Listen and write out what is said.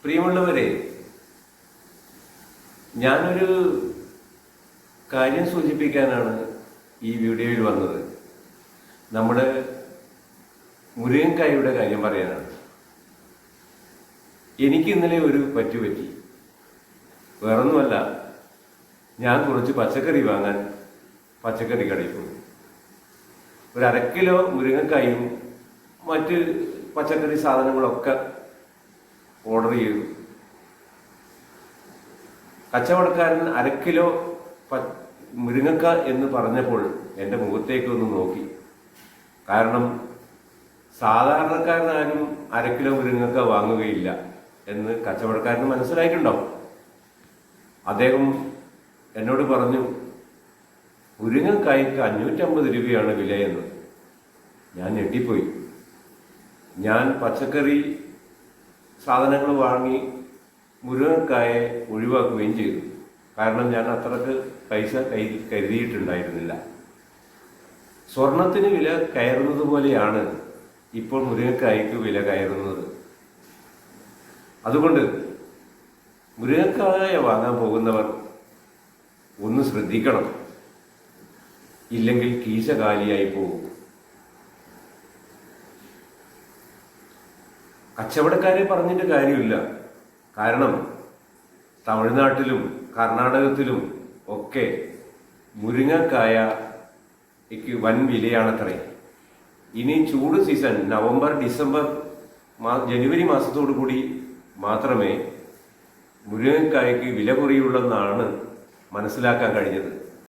പ്രിയമുള്ളവരെ, ഞാനൊരു കാര്യം സൂചിപ്പിക്കാനാണ് ഈ വീഡിയോയിൽ വന്നത്. നമ്മുടെ മുരിങ്ങക്കായുടെ കാര്യം പറയാനാണ്. എനിക്ക് ഇന്നലെ ഒരു പറ്റി. വേറൊന്നുമല്ല, ഞാൻ കുറച്ച് പച്ചക്കറി വാങ്ങാൻ പച്ചക്കറി കടയിൽ പോയി. ഒരു 1/2 കിലോ മുരിങ്ങക്കായും മറ്റ് പച്ചക്കറി സാധനങ്ങളൊക്കെ ഓർഡർ ചെയ്തു. കച്ചവടക്കാരൻ 1/2 കിലോ മുരിങ്ങക്ക എന്ന് പറഞ്ഞപ്പോൾ എൻ്റെ മുഖത്തേക്ക് ഒന്ന് നോക്കി. കാരണം സാധാരണക്കാരനാരും 1/2 കിലോ മുരിങ്ങക്ക വാങ്ങുകയില്ല എന്ന് കച്ചവടക്കാരന് മനസ്സിലായിട്ടുണ്ടാവും. അദ്ദേഹം എന്നോട് പറഞ്ഞു, മുരിങ്ങക്കായ്ക്ക് 550 രൂപയാണ് വിലയെന്ന്. ഞാൻ ഞെട്ടിപ്പോയി. ഞാൻ പച്ചക്കറി സാധനങ്ങൾ വാങ്ങി മുരിങ്ങക്കായെ ഒഴിവാക്കുകയും ചെയ്തു. കാരണം ഞാൻ അത്രക്ക് പൈസ കയ്യിൽ കരുതിയിട്ടുണ്ടായിരുന്നില്ല. സ്വർണത്തിന് വില കയറുന്നത് പോലെയാണ് ഇപ്പോൾ മുരിങ്ങക്കായ്ക്ക് വില കയറുന്നത്. അതുകൊണ്ട് മുരിങ്ങക്കായ വാങ്ങാൻ പോകുന്നവർ ഒന്ന് ശ്രദ്ധിക്കണം, ഇല്ലെങ്കിൽ കീശ കാലിയായി പോകും. കച്ചവടക്കാരെ പറഞ്ഞിട്ട് കാര്യമില്ല. കാരണം തമിഴ്നാട്ടിലും കർണാടകത്തിലും ഒക്കെ മുരിങ്ങക്കായക്ക് വൻ വിലയാണത്രേ. ഇനി ചൂട് സീസൺ നവംബർ, ഡിസംബർ, ജനുവരി മാസത്തോടു കൂടി മാത്രമേ മുരിങ്ങക്കായ്ക്ക് വില കുറയുള്ളെന്നാണ് മനസ്സിലാക്കാൻ കഴിഞ്ഞത്.